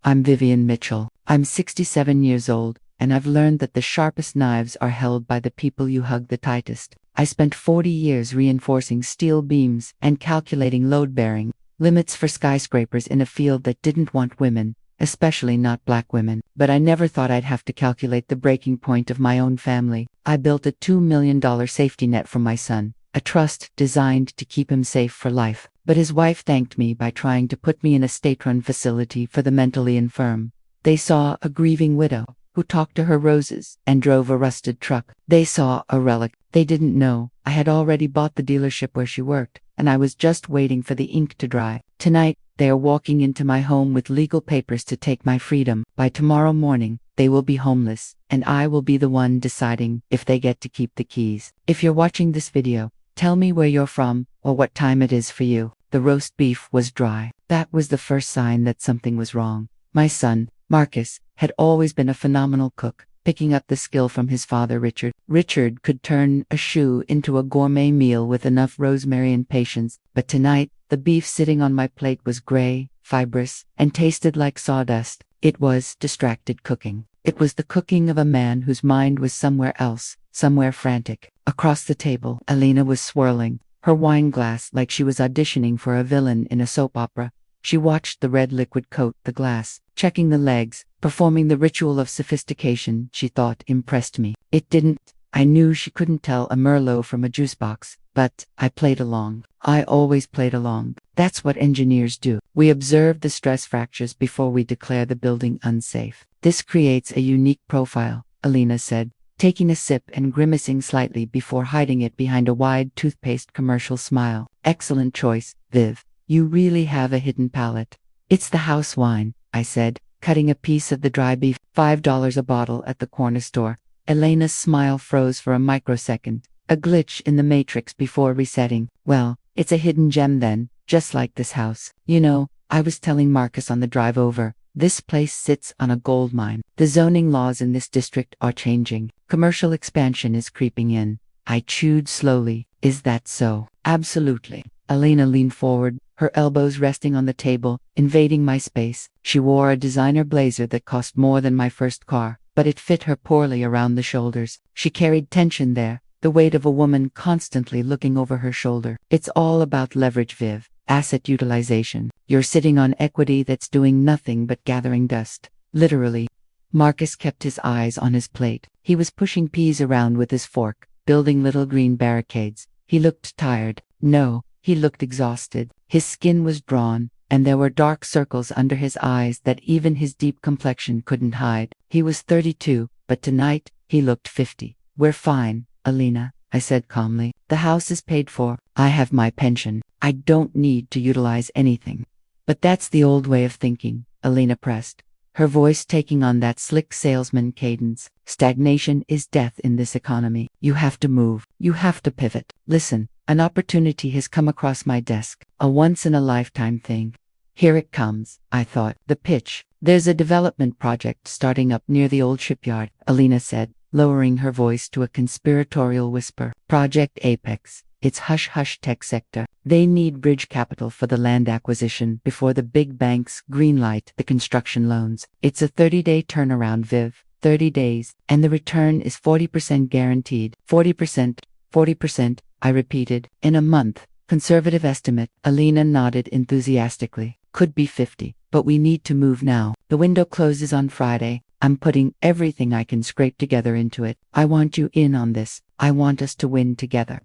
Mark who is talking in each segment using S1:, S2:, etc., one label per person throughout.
S1: I'm Vivian Mitchell. I'm 67 years old, and I've learned that the sharpest knives are held by the people you hug the tightest. I spent 40 years reinforcing steel beams and calculating load-bearing limits for skyscrapers in a field that didn't want women, especially not black women. But I never thought I'd have to calculate the breaking point of my own family. I built a $2 million safety net for my son, a trust designed to keep him safe for life. But his wife thanked me by trying to put me in a state-run facility for the mentally infirm. They saw a grieving widow who talked to her roses and drove a rusted truck. They saw a relic. They didn't know I had already bought the dealership where she worked, and I was just waiting for the ink to dry. Tonight, they are walking into my home with legal papers to take my freedom. By tomorrow morning, they will be homeless, and I will be the one deciding if they get to keep the keys. If you're watching this video, tell me where you're from or what time it is for you. The roast beef was dry. That was the first sign that something was wrong. My son, Marcus, had always been a phenomenal cook, picking up the skill from his father Richard. Richard could turn a shoe into a gourmet meal with enough rosemary and patience, but tonight, the beef sitting on my plate was gray, fibrous, and tasted like sawdust. It was distracted cooking. It was the cooking of a man whose mind was somewhere else, somewhere frantic. Across the table, Elena was swirling her wine glass like she was auditioning for a villain in a soap opera. She watched the red liquid coat the glass, checking the legs, performing the ritual of sophistication she thought impressed me. It didn't. I knew she couldn't tell a Merlot from a juice box, but I played along. I always played along. That's what engineers do. We observe the stress fractures before we declare the building unsafe. This creates a unique profile, Elena said, taking a sip and grimacing slightly before hiding it behind a wide toothpaste commercial smile. Excellent choice, Viv. You really have a hidden palate. It's the house wine, I said, cutting a piece of the dry beef. $5 a bottle at the corner store. Elena's smile froze for a microsecond, a glitch in the matrix before resetting. Well, it's a hidden gem then, just like this house. You know, I was telling Marcus on the drive over, this place sits on a gold mine. The zoning laws in this district are changing. Commercial expansion is creeping in. I chewed slowly. Is that so? Absolutely. Elena leaned forward, her elbows resting on the table, invading my space. She wore a designer blazer that cost more than my first car, but it fit her poorly around the shoulders. She carried tension there, the weight of a woman constantly looking over her shoulder. It's all about leverage, Viv. Asset utilization. You're sitting on equity that's doing nothing but gathering dust. Literally. Marcus kept his eyes on his plate. He was pushing peas around with his fork, building little green barricades. He looked tired. No, he looked exhausted. His skin was drawn, and there were dark circles under his eyes that even his deep complexion couldn't hide. He was 32, but tonight, he looked 50. We're fine, Elena, I said calmly. The house is paid for. I have my pension. I don't need to utilize anything. But that's the old way of thinking, Elena pressed, her voice taking on that slick salesman cadence. Stagnation is death in this economy. You have to move. You have to pivot. Listen, an opportunity has come across my desk, a once-in-a-lifetime thing. Here it comes, I thought. The pitch. There's a development project starting up near the old shipyard, Elena said, lowering her voice to a conspiratorial whisper. Project Apex. It's hush-hush tech sector. They need bridge capital for the land acquisition before the big banks greenlight the construction loans. It's a 30-day turnaround, Viv. 30 days, and the return is 40% guaranteed. 40%, 40%, I repeated. In a month. Conservative estimate. Elena nodded enthusiastically. Could be 50, but we need to move now. The window closes on Friday. I'm putting everything I can scrape together into it. I want you in on this. I want us to win together.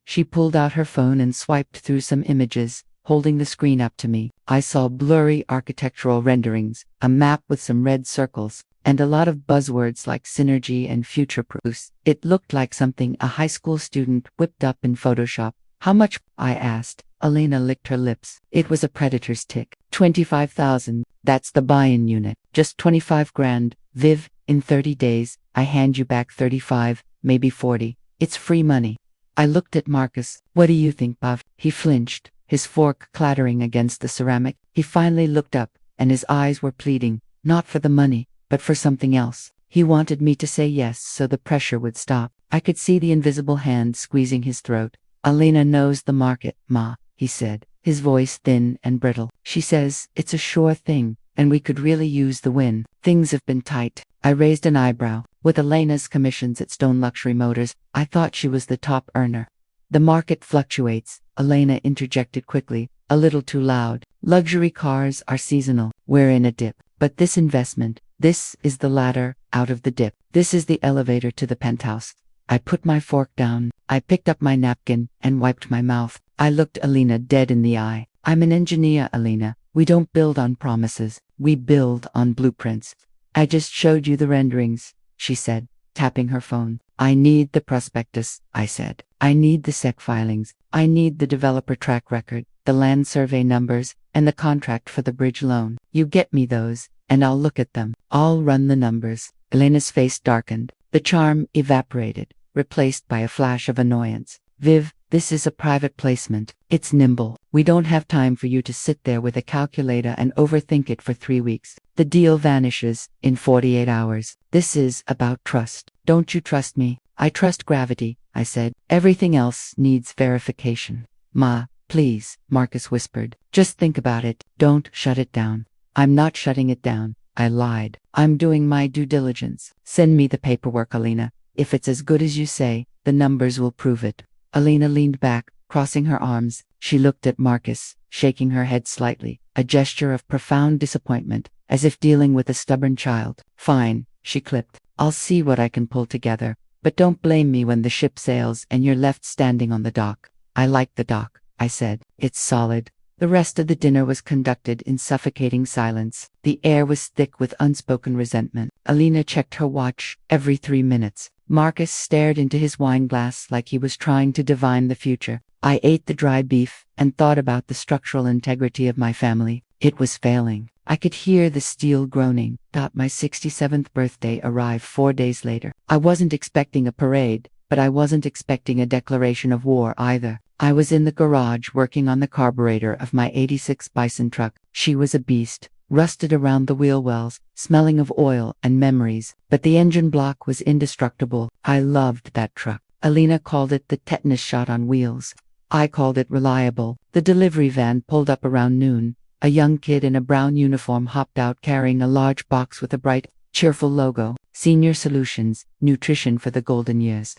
S1: She pulled out her phone and swiped through some images, holding the screen up to me. I saw blurry architectural renderings, a map with some red circles, and a lot of buzzwords like synergy and future-proofs. It looked like something a high school student whipped up in Photoshop. How much? I asked. Elena licked her lips. It was a predator's tick. 25,000. That's the buy-in unit. Just 25 grand. Viv, in 30 days, I hand you back 35, maybe 40. It's free money. I looked at Marcus. What do you think, Pav? He flinched, his fork clattering against the ceramic. He finally looked up, and his eyes were pleading, not for the money, but for something else. He wanted me to say yes so the pressure would stop. I could see the invisible hand squeezing his throat. Elena knows the market, Ma, he said, his voice thin and brittle. She says it's a sure thing, and we could really use the win. Things have been tight. I raised an eyebrow. With Elena's commissions at Stone Luxury Motors, I thought she was the top earner. The market fluctuates, Elena interjected quickly, a little too loud. Luxury cars are seasonal. We're in a dip. But this investment, this is the ladder out of the dip. This is the elevator to the penthouse. I put my fork down. I picked up my napkin and wiped my mouth. I looked Elena dead in the eye. I'm an engineer, Elena. We don't build on promises. We build on blueprints. I just showed you the renderings, she said, tapping her phone. I need the prospectus, I said. I need the SEC filings. I need the developer track record, the land survey numbers, and the contract for the bridge loan. You get me those, and I'll look at them. I'll run the numbers. Elena's face darkened. The charm evaporated, replaced by a flash of annoyance. Viv, this is a private placement. It's nimble. We don't have time for you to sit there with a calculator and overthink it for 3 weeks. The deal vanishes in 48 hours. This is about trust. Don't you trust me? I trust gravity, I said. Everything else needs verification. Ma, please, Marcus whispered. Just think about it. Don't shut it down. I'm not shutting it down. I lied. I'm doing my due diligence. Send me the paperwork, Elena. If it's as good as you say, the numbers will prove it. Elena leaned back, crossing her arms. She looked at Marcus, shaking her head slightly, a gesture of profound disappointment, as if dealing with a stubborn child. Fine, she clipped. I'll see what I can pull together. But don't blame me when the ship sails and you're left standing on the dock. I like the dock, I said. It's solid. The rest of the dinner was conducted in suffocating silence. The air was thick with unspoken resentment. Elena checked her watch every 3 minutes. Marcus stared into his wine glass like he was trying to divine the future. I ate the dry beef and thought about the structural integrity of my family. It was failing. I could hear the steel groaning. My 67th birthday arrived 4 days later. I wasn't expecting a parade, but I wasn't expecting a declaration of war either. I was in the garage working on the carburetor of my '86 Bison truck. She was a beast, rusted around the wheel wells, smelling of oil and memories, but the engine block was indestructible. I loved that truck. Elena called it the tetanus shot on wheels. I called it reliable. The delivery van pulled up around noon. A young kid in a brown uniform hopped out carrying a large box with a bright, cheerful logo, Senior Solutions, Nutrition for the Golden Years.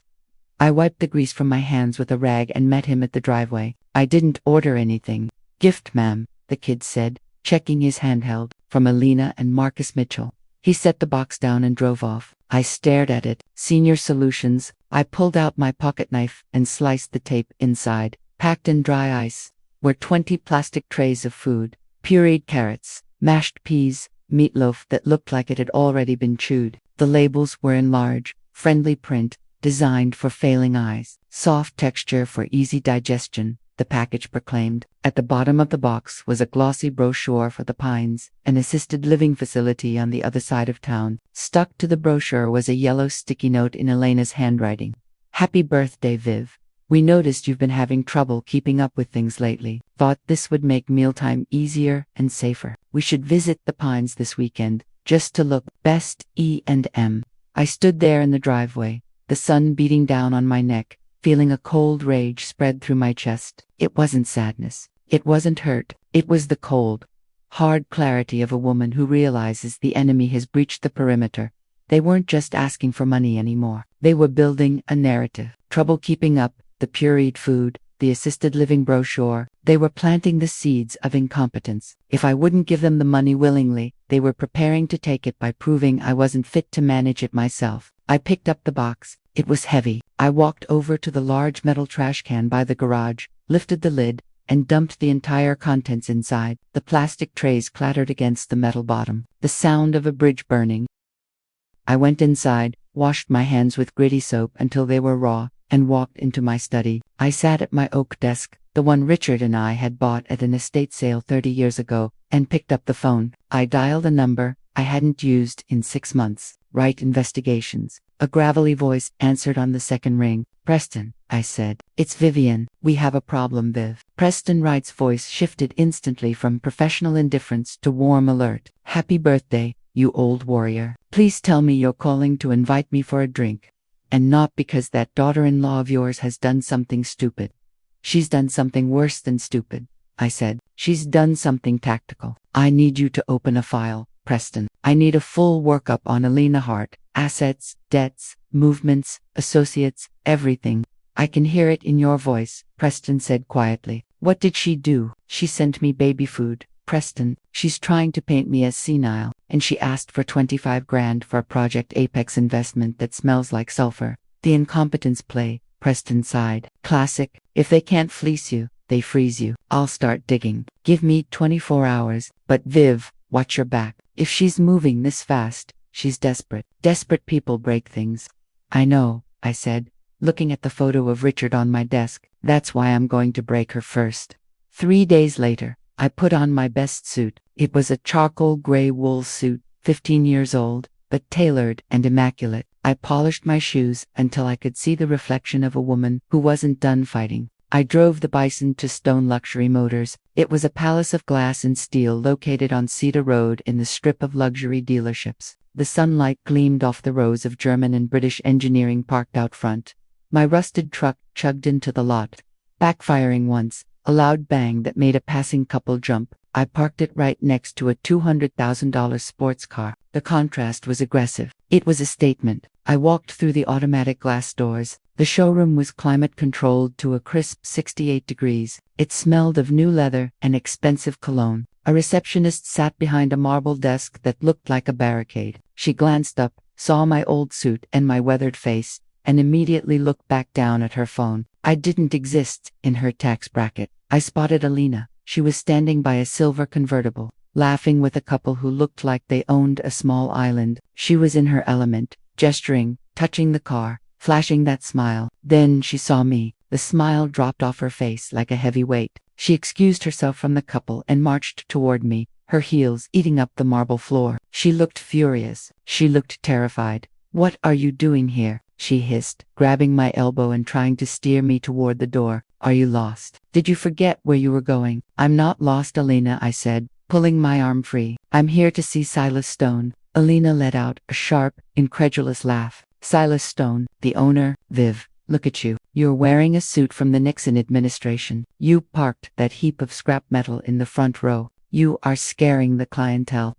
S1: I wiped the grease from my hands with a rag and met him at the driveway. I didn't order anything. Gift, ma'am, the kid said, checking his handheld, from Elena and Marcus Mitchell. He set the box down and drove off. I stared at it. Senior Solutions. I pulled out my pocket knife and sliced the tape inside. Packed in dry ice were 20 plastic trays of food. Pureed carrots, mashed peas, meatloaf that looked like it had already been chewed. The labels were in large, friendly print, designed for failing eyes. Soft texture for easy digestion, the package proclaimed. At the bottom of the box was a glossy brochure for the Pines, an assisted living facility on the other side of town. Stuck to the brochure was a yellow sticky note in Elena's handwriting. Happy birthday, Viv. We noticed you've been having trouble keeping up with things lately. Thought this would make mealtime easier and safer. We should visit the Pines this weekend, just to look. Best E&M. I stood there in the driveway, the sun beating down on my neck, feeling a cold rage spread through my chest. It wasn't sadness. It wasn't hurt. It was the cold, hard clarity of a woman who realizes the enemy has breached the perimeter. They weren't just asking for money anymore. They were building a narrative. Trouble keeping up, the pureed food, the assisted living brochure. They were planting the seeds of incompetence. If I wouldn't give them the money willingly, they were preparing to take it by proving I wasn't fit to manage it myself. I picked up the box. It was heavy. I walked over to the large metal trash can by the garage, lifted the lid, and dumped the entire contents inside. The plastic trays clattered against the metal bottom. The sound of a bridge burning. I went inside, washed my hands with gritty soap until they were raw, and walked into my study. I sat at my oak desk, the one Richard and I had bought at an estate sale 30 years ago, and picked up the phone. I dialed a number I hadn't used in 6 months. Right investigations. A gravelly voice answered on the second ring. Preston, I said. It's Vivian. We have a problem, Viv. Preston Wright's voice shifted instantly from professional indifference to warm alert. Happy birthday, you old warrior. Please tell me you're calling to invite me for a drink. And not because that daughter-in-law of yours has done something stupid. She's done something worse than stupid, I said. She's done something tactical. I need you to open a file, Preston. I need a full workup on Elena Hart. Assets, debts, movements, associates, everything. I can hear it in your voice, Preston said quietly. What did she do? She sent me baby food. Preston, she's trying to paint me as senile, and she asked for 25 grand for a Project Apex investment that smells like sulfur. The incompetence play, Preston sighed. Classic. If they can't fleece you, they freeze you. I'll start digging. Give me 24 hours. But Viv, watch your back. If she's moving this fast, she's desperate. Desperate people break things. I know, I said, looking at the photo of Richard on my desk. That's why I'm going to break her first. 3 days later, I put on my best suit. It was a charcoal gray wool suit, 15 years old, but tailored and immaculate. I polished my shoes until I could see the reflection of a woman who wasn't done fighting. I drove the Bison to Stone Luxury Motors. It was a palace of glass and steel located on Cedar Road in the strip of luxury dealerships. The sunlight gleamed off the rows of German and British engineering parked out front. My rusted truck chugged into the lot, backfiring once, a loud bang that made a passing couple jump. I parked it right next to a $200,000 sports car. The contrast was aggressive. It was a statement. I walked through the automatic glass doors. The showroom was climate-controlled to a crisp 68 degrees. It smelled of new leather and expensive cologne. A receptionist sat behind a marble desk that looked like a barricade. She glanced up, saw my old suit and my weathered face, and immediately looked back down at her phone. I didn't exist in her tax bracket. I spotted Elena. She was standing by a silver convertible, laughing with a couple who looked like they owned a small island. She was in her element, gesturing, touching the car, flashing that smile. Then she saw me. The smile dropped off her face like a heavy weight. She excused herself from the couple and marched toward me, her heels eating up the marble floor. She looked furious. She looked terrified. "What are you doing here?" she hissed, grabbing my elbow and trying to steer me toward the door. "Are you lost? Did you forget where you were going?" "I'm not lost, Elena," I said, pulling my arm free. "I'm here to see Silas Stone." Elena let out a sharp, incredulous laugh. "Silas Stone, the owner? Viv, look at you. You're wearing a suit from the Nixon administration. You parked that heap of scrap metal in the front row. You are scaring the clientele."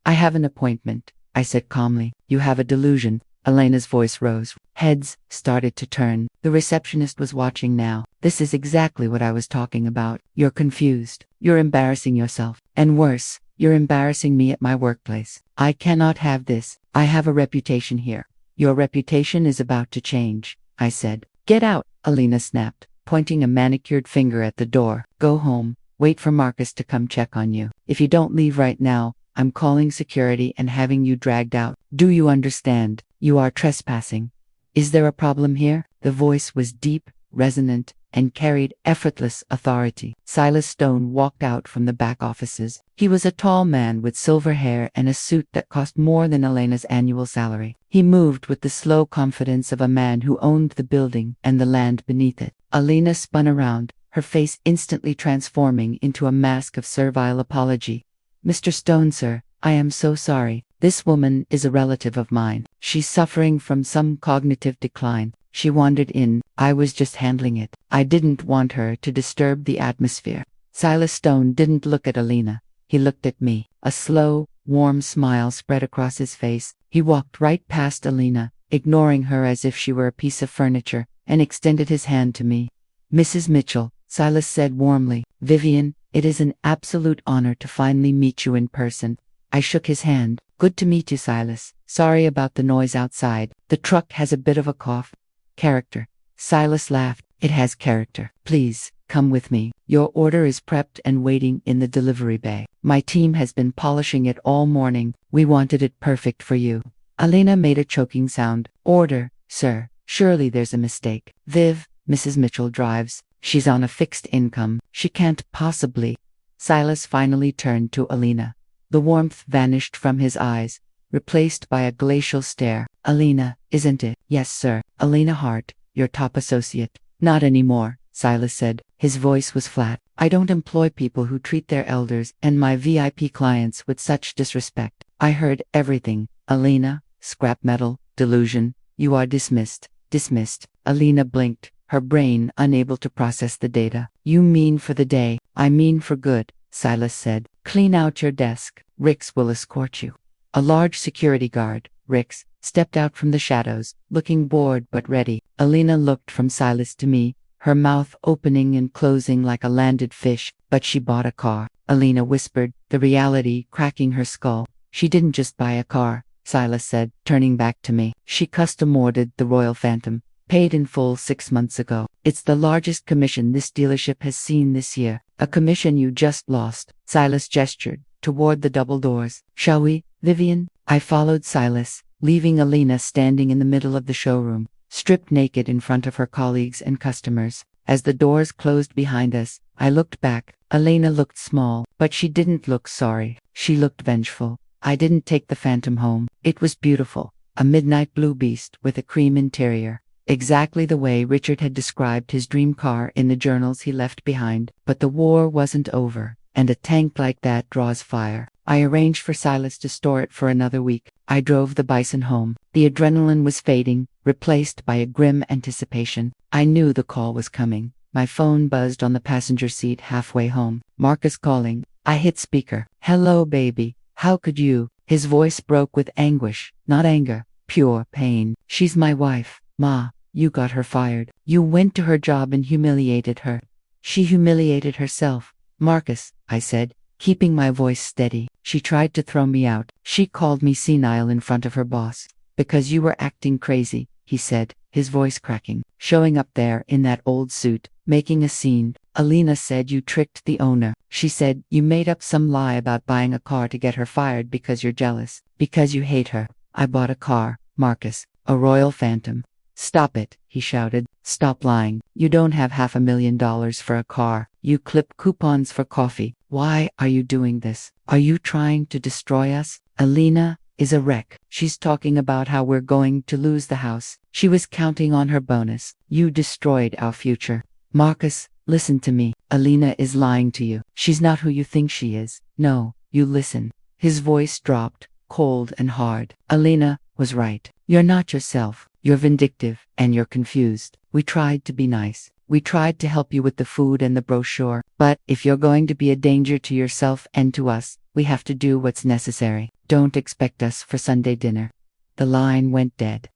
S1: "I have an appointment," I said calmly. "You have a delusion." Elena's voice rose. Heads started to turn. The receptionist was watching now. "This is exactly what I was talking about. You're confused. You're embarrassing yourself. And worse, you're embarrassing me at my workplace. I cannot have this. I have a reputation here." "Your reputation is about to change," I said. "Get out," Elena snapped, pointing a manicured finger at the door. "Go home. Wait for Marcus to come check on you. If you don't leave right now, I'm calling security and having you dragged out. Do you understand? You are trespassing." "Is there a problem here?" The voice was deep, resonant, and carried effortless authority. Silas Stone walked out from the back offices. He was a tall man with silver hair and a suit that cost more than Elena's annual salary. He moved with the slow confidence of a man who owned the building and the land beneath it. Elena spun around, her face instantly transforming into a mask of servile apology. "Mr. Stone, sir, I am so sorry. This woman is a relative of mine. She's suffering from some cognitive decline. She wandered in. I was just handling it. I didn't want her to disturb the atmosphere." Silas Stone didn't look at Elena. He looked at me. A slow, warm smile spread across his face. He walked right past Elena, ignoring her as if she were a piece of furniture, and extended his hand to me. "Mrs. Mitchell," Silas said warmly. "Vivian, it is an absolute honor to finally meet you in person." I shook his hand. "Good to meet you, Silas. Sorry about the noise outside. The truck has a bit of a cough." "Character." Silas laughed. "It has character. Please, come with me. Your order is prepped and waiting in the delivery bay. My team has been polishing it all morning. We wanted it perfect for you." Elena made a choking sound. "Order, sir. Surely there's a mistake. Viv, Mrs. Mitchell drives. She's on a fixed income. She can't possibly." Silas finally turned to Elena. The warmth vanished from his eyes, replaced by a glacial stare. "Elena, isn't it?" "Yes, sir. Elena Hart, your top associate." "Not anymore," Silas said. His voice was flat. "I don't employ people who treat their elders and my VIP clients with such disrespect." I heard everything. "Elena, scrap metal, delusion. You are dismissed." "Dismissed." Elena blinked, her brain unable to process the data. "You mean for the day?" "I mean for good." Silas said. Clean out your desk. Rix will escort you. A large security guard, Rix, stepped out from the shadows, looking bored but ready. Elena looked from Silas to me, her mouth opening and closing like a landed fish. But she bought a car. Elena whispered, the reality cracking her skull. She didn't just buy a car, Silas said, turning back to me. She custom-ordered the Royal Phantom, paid in full 6 months ago. It's the largest commission this dealership has seen this year. A commission you just lost. Silas gestured toward the double doors. Shall we, Vivian? I followed Silas, leaving Elena standing in the middle of the showroom, stripped naked in front of her colleagues and customers. As the doors closed behind us, I looked back. Elena looked small, but she didn't look sorry. She looked vengeful. I didn't take the Phantom home. It was beautiful. A midnight blue beast with a cream interior. Exactly the way Richard had described his dream car in the journals he left behind. But the war wasn't over, and a tank like that draws fire. I arranged for Silas to store it for another week. I drove the Bison home. The adrenaline was fading, replaced by a grim anticipation. I knew the call was coming. My phone buzzed on the passenger seat halfway home. Marcus calling. I hit speaker. Hello, baby. How could you? His voice broke with anguish, not anger, pure pain. She's my wife, Ma. You got her fired. You went to her job and humiliated her. She humiliated herself. Marcus, I said, keeping my voice steady. She tried to throw me out. She called me senile in front of her boss. Because you were acting crazy, he said, his voice cracking. Showing up there in that old suit, making a scene. Elena said you tricked the owner. She said you made up some lie about buying a car to get her fired because you're jealous. Because you hate her. I bought a car, Marcus. A Royal Phantom. Stop it, he shouted. Stop lying. You don't have $500,000 for a car. You clip coupons for coffee. Why are you doing this? Are you trying to destroy us? Elena is a wreck. She's talking about how we're going to lose the house. She was counting on her bonus. You destroyed our future. Marcus, listen to me. Elena is lying to you. She's not who you think she is. No, you listen. His voice dropped, cold and hard. Elena was right. You're not yourself. You're vindictive, and you're confused. We tried to be nice. We tried to help you with the food and the brochure. But if you're going to be a danger to yourself and to us, we have to do what's necessary. Don't expect us for Sunday dinner. The line went dead.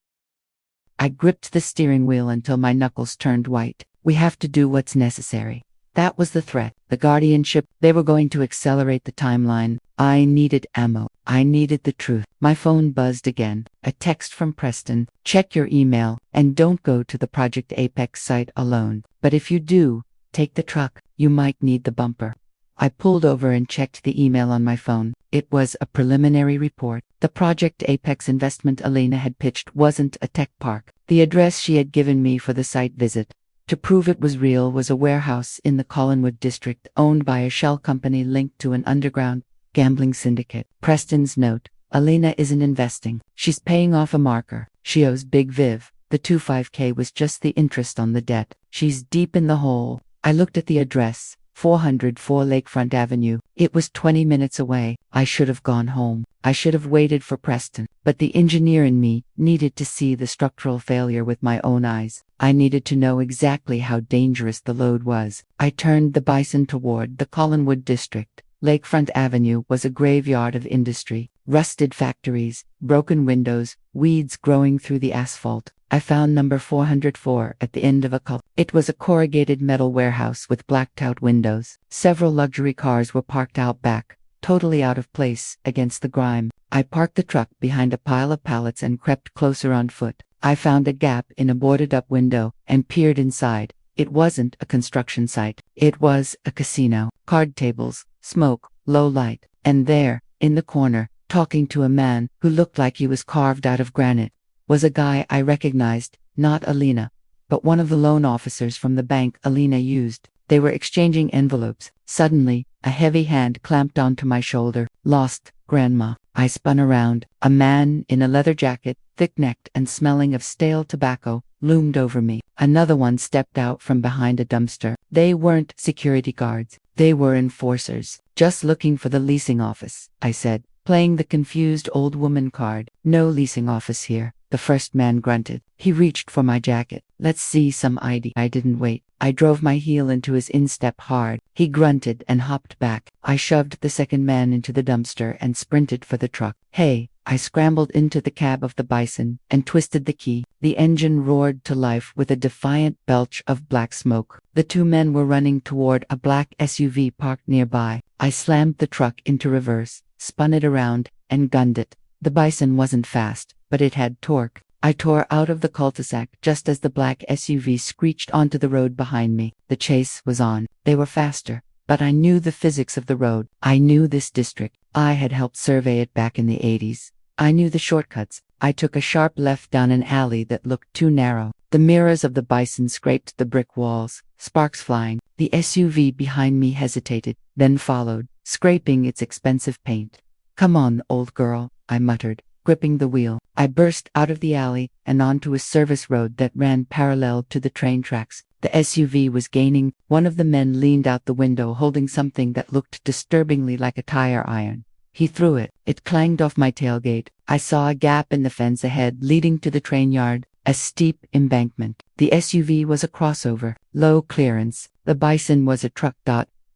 S1: I gripped the steering wheel until my knuckles turned white. We have to do what's necessary. That was the threat. The guardianship. They were going to accelerate the timeline. I needed ammo. I needed the truth. My phone buzzed again. A text from Preston. Check your email, and don't go to the Project Apex site alone. But if you do, take the truck. You might need the bumper. I pulled over and checked the email on my phone. It was a preliminary report. The Project Apex investment Elena had pitched wasn't a tech park. The address she had given me for the site visit, to prove it was real, was a warehouse in the Collinwood district owned by a shell company linked to an underground gambling syndicate. Preston's note. Elena isn't investing. She's paying off a marker. She owes Big Viv. The 25K was just the interest on the debt. She's deep in the hole. I looked at the address. 404 Lakefront Avenue. It was 20 minutes away. I should have gone home. I should have waited for Preston. But the engineer in me needed to see the structural failure with my own eyes. I needed to know exactly how dangerous the load was. I turned the Bison toward the Collinwood district. Lakefront Avenue was a graveyard of industry. Rusted factories, broken windows, weeds growing through the asphalt. I found number 404 at the end of a cul. It was a corrugated metal warehouse with blacked-out windows. Several luxury cars were parked out back, totally out of place against the grime. I parked the truck behind a pile of pallets and crept closer on foot. I found a gap in a boarded-up window and peered inside. It wasn't a construction site. It was a casino. Card tables, smoke, low light. And there, in the corner, talking to a man who looked like he was carved out of granite, was a guy I recognized, not Elena, but one of the loan officers from the bank Elena used. They were exchanging envelopes. Suddenly, a heavy hand clamped onto my shoulder. Lost, Grandma. I spun around. A man in a leather jacket, thick-necked and smelling of stale tobacco, loomed over me. Another one stepped out from behind a dumpster. They weren't security guards. They were enforcers. Just looking for the leasing office, I said, playing the confused old woman card. No leasing office here. The first man grunted. He reached for my jacket. Let's see some ID. I didn't wait. I drove my heel into his instep hard. He grunted and hopped back. I shoved the second man into the dumpster and sprinted for the truck. Hey! I scrambled into the cab of the Bison and twisted the key. The engine roared to life with a defiant belch of black smoke. The two men were running toward a black SUV parked nearby. I slammed the truck into reverse, spun it around, and gunned it. The Bison wasn't fast, but it had torque. I tore out of the cul-de-sac just as the black SUV screeched onto the road behind me. The chase was on. They were faster, but I knew the physics of the road. I knew this district. I had helped survey it back in the 80s. I knew the shortcuts. I took a sharp left down an alley that looked too narrow. The mirrors of the Bison scraped the brick walls, sparks flying. The SUV behind me hesitated, then followed, scraping its expensive paint. "Come on, old girl," I muttered, gripping the wheel. I burst out of the alley and onto a service road that ran parallel to the train tracks. The SUV was gaining. One of the men leaned out the window holding something that looked disturbingly like a tire iron. He threw it. It clanged off my tailgate. I saw a gap in the fence ahead leading to the train yard, a steep embankment. The SUV was a crossover, low clearance. The Bison was a truck.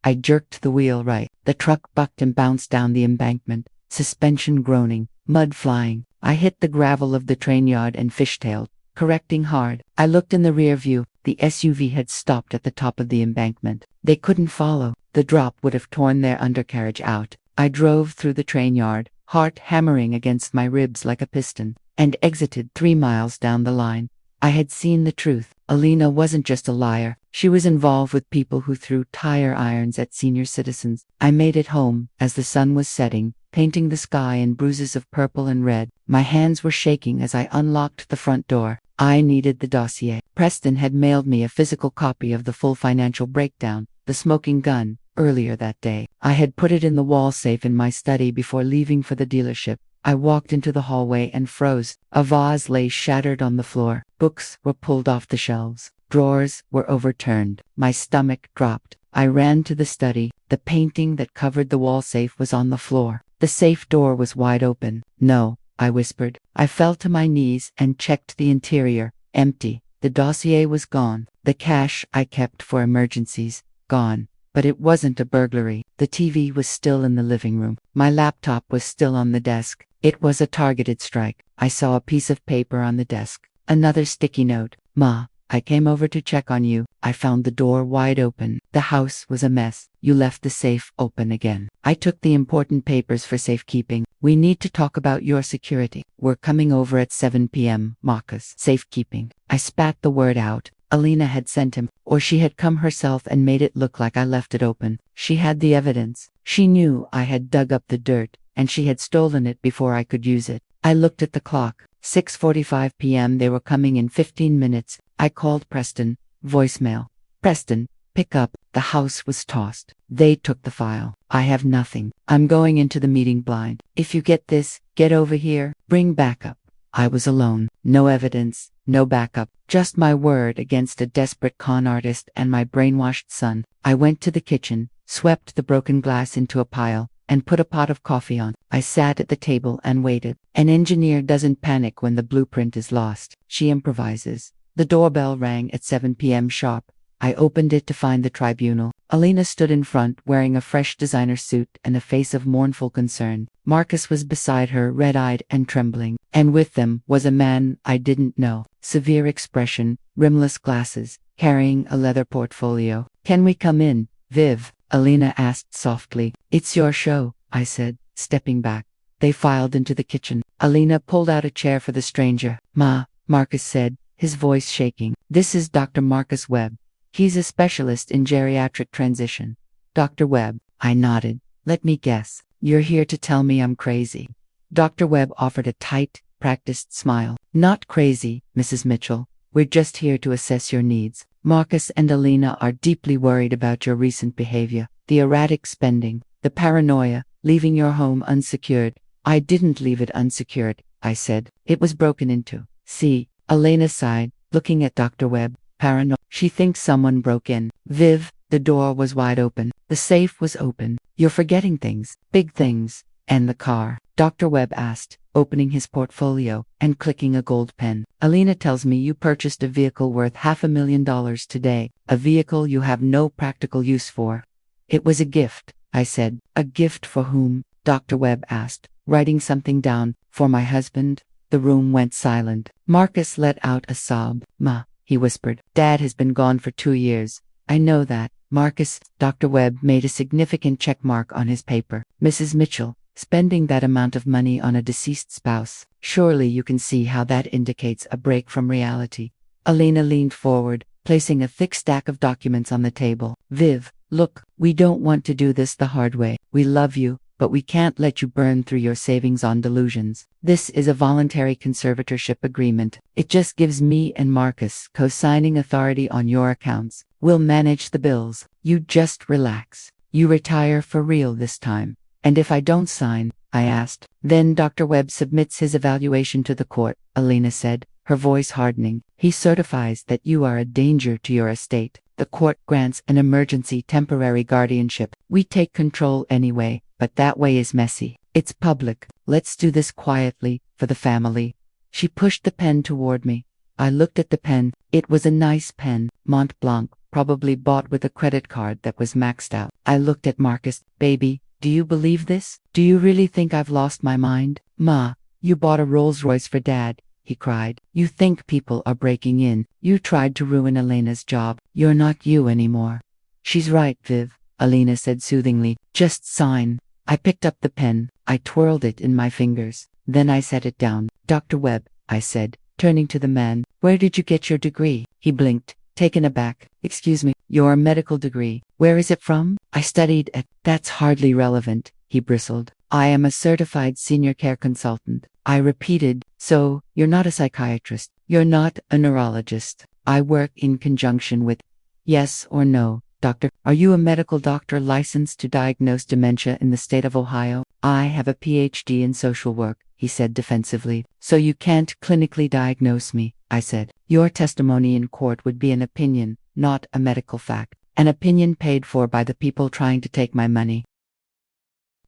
S1: I jerked the wheel right. The truck bucked and bounced down the embankment, suspension groaning, mud flying. I hit the gravel of the train yard and fishtailed, correcting hard. I looked in the rear view. The SUV had stopped at the top of the embankment. They couldn't follow. The drop would have torn their undercarriage out. I drove through the train yard, heart hammering against my ribs like a piston, and exited 3 miles down the line. I had seen the truth. Elena wasn't just a liar. She was involved with people who threw tire irons at senior citizens. I made it home as the sun was setting, painting the sky in bruises of purple and red. My hands were shaking as I unlocked the front door. I needed the dossier. Preston had mailed me a physical copy of the full financial breakdown, the smoking gun, earlier that day. I had put it in the wall safe in my study before leaving for the dealership. I walked into the hallway and froze. A vase lay shattered on the floor. Books were pulled off the shelves. Drawers were overturned. My stomach dropped. I ran to the study. The painting that covered the wall safe was on the floor. The safe door was wide open. "No," I whispered. I fell to my knees and checked the interior. Empty. The dossier was gone. The cash I kept for emergencies, gone. But it wasn't a burglary. The TV was still in the living room. My laptop was still on the desk. It was a targeted strike. I saw a piece of paper on the desk. Another sticky note. "Ma, I came over to check on you. I found the door wide open. The house was a mess. You left the safe open again. I took the important papers for safekeeping. We need to talk about your security. We're coming over at 7 p.m. Marcus. Safekeeping." I spat the word out. Elena had sent him, or she had come herself and made it look like I left it open. She had the evidence. She knew I had dug up the dirt, and she had stolen it before I could use it. I looked at the clock. 6:45 p.m. They were coming in 15 minutes. I called Preston. Voicemail. "Preston, pick up." The house was tossed. "They took the file. I have nothing. I'm going into the meeting blind. If you get this, get over here. Bring backup." I was alone. No evidence, no backup. Just my word against a desperate con artist and my brainwashed son. I went to the kitchen, swept the broken glass into a pile, and put a pot of coffee on. I sat at the table and waited. An engineer doesn't panic when the blueprint is lost. She improvises. The doorbell rang at 7 p.m. sharp. I opened it to find the tribunal. Elena stood in front wearing a fresh designer suit and a face of mournful concern. Marcus was beside her, red-eyed and trembling. And with them was a man I didn't know. Severe expression, rimless glasses, carrying a leather portfolio. "Can we come in, Viv?" Elena asked softly. "It's your show," I said, stepping back. They filed into the kitchen. Elena pulled out a chair for the stranger. "Ma," Marcus said, his voice shaking. "This is Dr. Marcus Webb. He's a specialist in geriatric transition." "Dr. Webb." I nodded. "Let me guess. You're here to tell me I'm crazy." Dr. Webb offered a tight, practiced smile. "Not crazy, Mrs. Mitchell. We're just here to assess your needs. Marcus and Elena are deeply worried about your recent behavior, the erratic spending, the paranoia, leaving your home unsecured." "I didn't leave it unsecured," I said. "It was broken into." "See," Elena sighed, looking at Dr. Webb. "Paranoia. She thinks someone broke in." "Viv," the door was wide open. The safe was open. "You're forgetting things. Big things. And the car? Dr. Webb asked, opening his portfolio and clicking a gold pen. Elena tells me you purchased a vehicle worth $500,000 today, a vehicle you have no practical use for. It was a gift, I said. A gift for whom? Dr. Webb asked, writing something down. For my husband. The room went silent. Marcus let out a sob. Ma, he whispered. Dad has been gone for 2 years. I know that. Marcus. Dr. Webb made a significant check mark on his paper. Mrs. Mitchell, spending that amount of money on a deceased spouse. Surely you can see how that indicates a break from reality. Elena leaned forward, placing a thick stack of documents on the table. Viv, look, we don't want to do this the hard way. We love you, but we can't let you burn through your savings on delusions. This is a voluntary conservatorship agreement. It just gives me and Marcus co-signing authority on your accounts. We'll manage the bills. You just relax. You retire for real this time. And if I don't sign? I asked. Then Dr. Webb submits his evaluation to the court, Elena said, her voice hardening. He certifies that you are a danger to your estate. The court grants an emergency temporary guardianship. We take control anyway, but that way is messy. It's public. Let's do this quietly, for the family. She pushed the pen toward me. I looked at the pen. It was a nice pen, Mont Blanc, probably bought with a credit card that was maxed out. I looked at Marcus. Baby, do you believe this? Do you really think I've lost my mind? Ma, you bought a Rolls-Royce for Dad, he cried. You think people are breaking in. You tried to ruin Elena's job. You're not you anymore. She's right, Viv, Elena said soothingly. Just sign. I picked up the pen. I twirled it in my fingers. Then I set it down. Dr. Webb, I said, turning to the man. Where did you get your degree? He blinked, taken aback. Excuse me, your medical degree. Where is it from? I studied at. That's hardly relevant, he bristled. I am a certified senior care consultant. I repeated. So, you're not a psychiatrist. You're not a neurologist. I work in conjunction with. Yes or no, doctor? Are you a medical doctor licensed to diagnose dementia in the state of Ohio? I have a PhD in social work, he said defensively. So you can't clinically diagnose me, I said. Your testimony in court would be an opinion, not a medical fact. An opinion paid for by the people trying to take my money.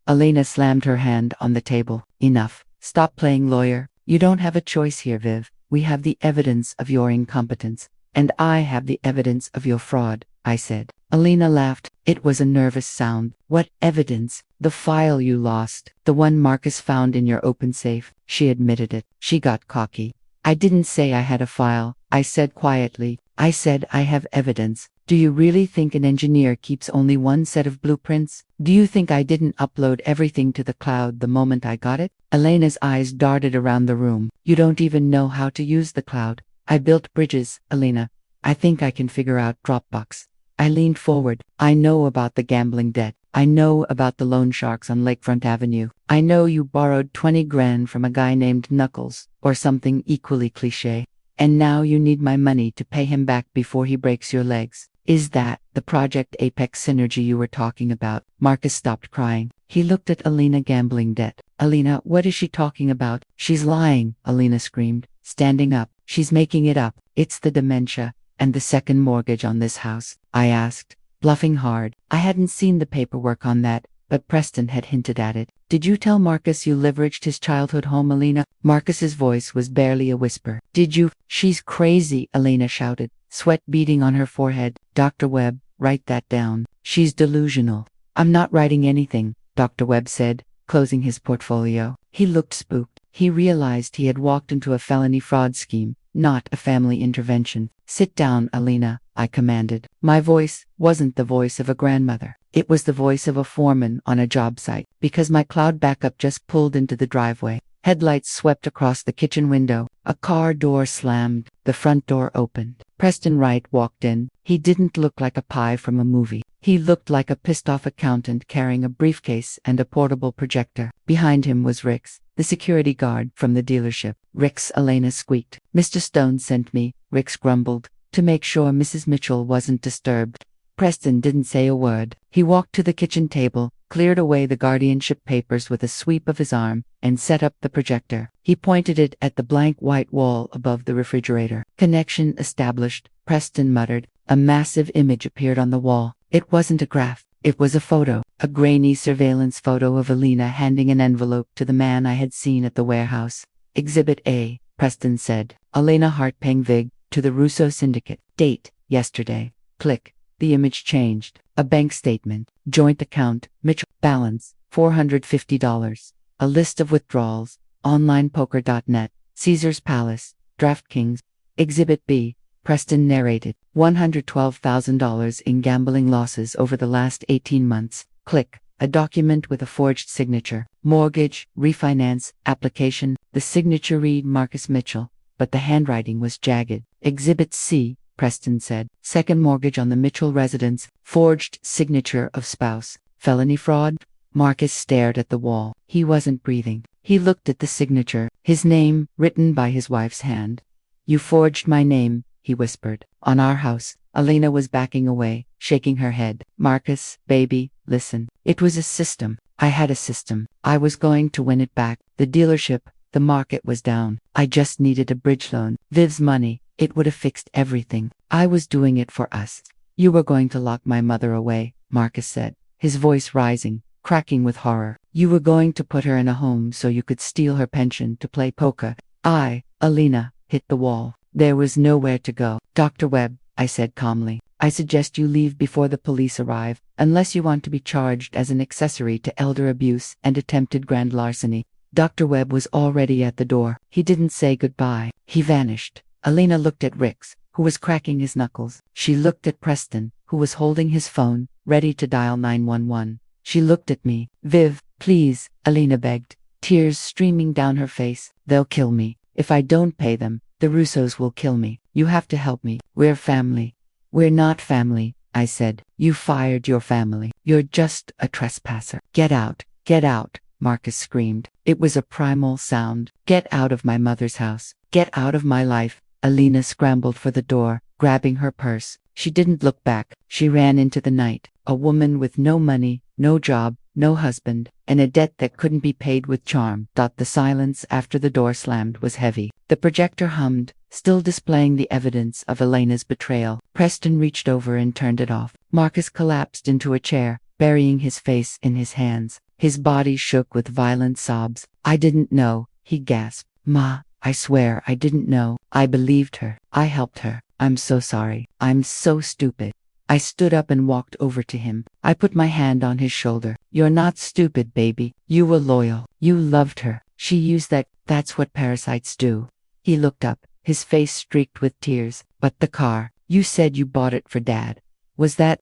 S1: Elena slammed her hand on the table. Enough. Stop playing lawyer. You don't have a choice here, Viv. We have the evidence of your incompetence. And I have the evidence of your fraud, I said. Elena laughed. It was a nervous sound. What evidence? The file you lost. The one Marcus found in your open safe. She admitted it. She got cocky. I didn't say I had a file, I said quietly. I said I have evidence. Do you really think an engineer keeps only one set of blueprints? Do you think I didn't upload everything to the cloud the moment I got it? Elena's eyes darted around the room. You don't even know how to use the cloud. I built bridges, Elena. I think I can figure out Dropbox. I leaned forward. I know about the gambling debt. I know about the loan sharks on Lakefront Avenue. I know you borrowed 20 grand from a guy named Knuckles, or something equally cliché. And now you need my money to pay him back before he breaks your legs. Is that the Project Apex synergy you were talking about? Marcus stopped crying. He looked at Elena. Gambling debt. Elena, what is she talking about? She's lying, Elena screamed, standing up. She's making it up. It's the dementia. And the second mortgage on this house? I asked, bluffing hard. I hadn't seen the paperwork on that, but Preston had hinted at it. Did you tell Marcus you leveraged his childhood home, Elena? Marcus's voice was barely a whisper. Did you? She's crazy, Elena shouted, sweat beading on her forehead. Dr. Webb, write that down. She's delusional. I'm not writing anything, Dr. Webb said, closing his portfolio. He looked spooked. He realized he had walked into a felony fraud scheme, not a family intervention. Sit down, Elena, I commanded. My voice wasn't the voice of a grandmother. It was the voice of a foreman on a job site, because my cloud backup just pulled into the driveway. Headlights swept across the kitchen window. A car door slammed. The front door opened. Preston Wright walked in. He didn't look like a pie from a movie. He looked like a pissed-off accountant carrying a briefcase and a portable projector. Behind him was Rix, the security guard from the dealership. Rix, Elena squeaked. Mr. Stone sent me, Rix grumbled, to make sure Mrs. Mitchell wasn't disturbed. Preston didn't say a word. He walked to the kitchen table, cleared away the guardianship papers with a sweep of his arm, and set up the projector. He pointed it at the blank white wall above the refrigerator. Connection established, Preston muttered. A massive image appeared on the wall. It wasn't a graph. It was a photo, a grainy surveillance photo of Elena handing an envelope to the man I had seen at the warehouse. Exhibit A, Preston said. Elena Hartpeng Vig, to the Russo Syndicate. Date, yesterday. Click. The image changed. A bank statement. Joint account, Mitchell. Balance, $450. A list of withdrawals. OnlinePoker.net. Caesar's Palace. DraftKings. Exhibit B. Preston narrated. $112,000 in gambling losses over the last 18 months. Click. A document with a forged signature. Mortgage, refinance, application. The signature read Marcus Mitchell, but the handwriting was jagged. Exhibit C, Preston said. Second mortgage on the Mitchell residence. Forged signature of spouse. Felony fraud? Marcus stared at the wall. He wasn't breathing. He looked at the signature. His name, written by his wife's hand. You forged my name, he whispered. On our house. Elena was backing away, shaking her head. Marcus, baby, listen. It was a system. I had a system. I was going to win it back. The dealership, the market was down. I just needed a bridge loan. Viv's money. It would have fixed everything. I was doing it for us. You were going to lock my mother away, Marcus said, his voice rising, cracking with horror. You were going to put her in a home so you could steal her pension to play poker. Elena, hit the wall. There was nowhere to go. Dr. Webb, I said calmly, I suggest you leave before the police arrive, unless you want to be charged as an accessory to elder abuse and attempted grand larceny. Dr. Webb was already at the door. He didn't say goodbye. He vanished. Elena looked at Rix, who was cracking his knuckles. She looked at Preston, who was holding his phone, ready to dial 911. She looked at me. Viv, please, Elena begged, tears streaming down her face. They'll kill me. If I don't pay them, the Russos will kill me. You have to help me. We're family. We're not family, I said. You fired your family. You're just a trespasser. Get out. Get out, Marcus screamed. It was a primal sound. Get out of my mother's house. Get out of my life. Elena scrambled for the door, grabbing her purse. She didn't look back. She ran into the night. A woman with no money, no job, no husband, and a debt that couldn't be paid with charm. The silence after the door slammed was heavy. The projector hummed, still displaying the evidence of Elena's betrayal. Preston reached over and turned it off. Marcus collapsed into a chair, burying his face in his hands. His body shook with violent sobs. I didn't know, he gasped. Ma, I swear I didn't know. I believed her. I helped her. I'm so sorry. I'm so stupid. I stood up and walked over to him. I put my hand on his shoulder. You're not stupid, baby. You were loyal. You loved her. She used that. That's what parasites do. He looked up, his face streaked with tears. But the car, you said you bought it for Dad. Was that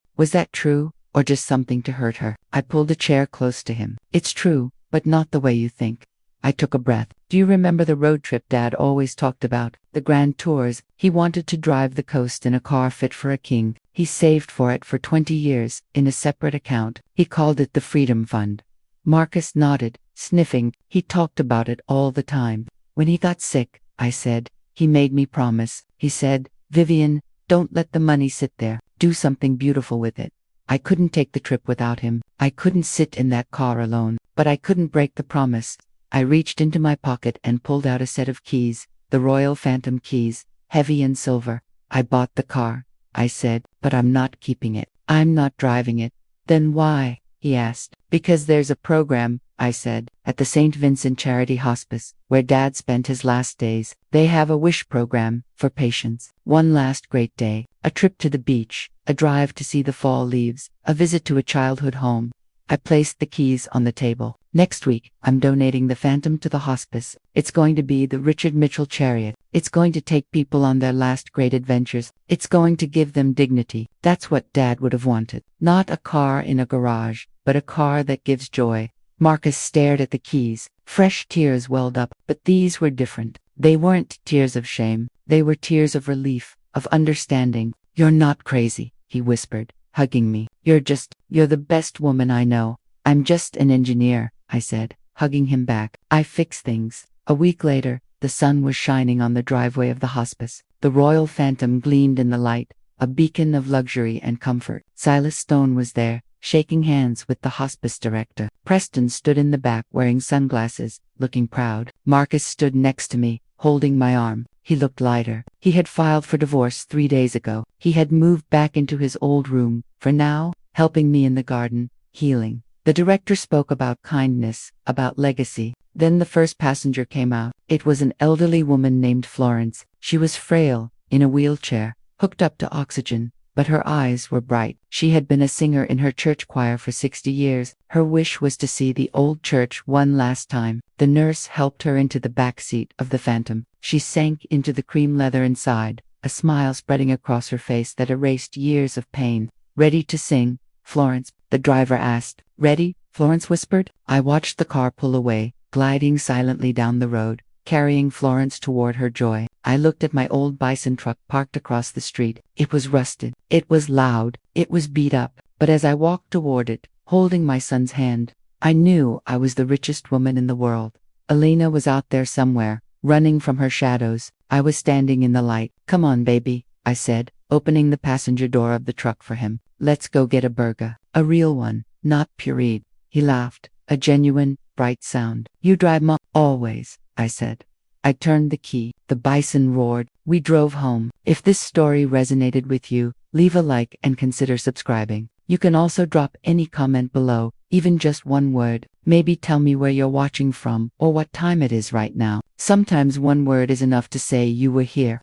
S1: true, or just something to hurt her? I pulled a chair close to him. It's true, but not the way you think. I took a breath. Do you remember the road trip Dad always talked about? The grand tours. He wanted to drive the coast in a car fit for a king. He saved for it for 20 years, in a separate account. He called it the Freedom Fund. Marcus nodded, sniffing. He talked about it all the time. When he got sick, I said, he made me promise. He said, Vivian, don't let the money sit there. Do something beautiful with it. I couldn't take the trip without him. I couldn't sit in that car alone. But I couldn't break the promise. I reached into my pocket and pulled out a set of keys, the Royal Phantom keys, heavy and silver. I bought the car, I said, but I'm not keeping it. I'm not driving it. Then why? He asked. Because there's a program, I said, at the St. Vincent Charity Hospice, where Dad spent his last days. They have a wish program for patients. One last great day, a trip to the beach, a drive to see the fall leaves, a visit to a childhood home. I placed the keys on the table. Next week, I'm donating the Phantom to the hospice. It's going to be the Richard Mitchell chariot. It's going to take people on their last great adventures. It's going to give them dignity. That's what Dad would have wanted. Not a car in a garage, but a car that gives joy. Marcus stared at the keys. Fresh tears welled up, but these were different. They weren't tears of shame. They were tears of relief, of understanding. You're not crazy, he whispered, hugging me. You're the best woman I know. I'm just an engineer, I said, hugging him back. I fix things. A week later, the sun was shining on the driveway of the hospice. The Royal Phantom gleamed in the light, a beacon of luxury and comfort. Silas Stone was there, shaking hands with the hospice director. Preston stood in the back wearing sunglasses, looking proud. Marcus stood next to me, holding my arm. He looked lighter. He had filed for divorce 3 days ago. He had moved back into his old room. For now, helping me in the garden, healing. The director spoke about kindness, about legacy. Then the first passenger came out. It was an elderly woman named Florence. She was frail, in a wheelchair, hooked up to oxygen, but her eyes were bright. She had been a singer in her church choir for 60 years. Her wish was to see the old church one last time. The nurse helped her into the back seat of the Phantom. She sank into the cream leather inside, a smile spreading across her face that erased years of pain. "Ready to sing, Florence?" the driver asked. "Ready?" Florence whispered. I watched the car pull away, gliding silently down the road, carrying Florence toward her joy. I looked at my old bison truck parked across the street. It was rusted. It was loud. It was beat up. But as I walked toward it, holding my son's hand, I knew I was the richest woman in the world. Elena was out there somewhere, running from her shadows. I was standing in the light. "Come on, baby," I said, opening the passenger door of the truck for him. "Let's go get a burger. A real one, not pureed." He laughed, a genuine, bright sound. "You drive, Mom?" "Always," I said. I turned the key. The bison roared. We drove home. If this story resonated with you, leave a like and consider subscribing. You can also drop any comment below, even just one word. Maybe tell me where you're watching from or what time it is right now. Sometimes one word is enough to say you were here.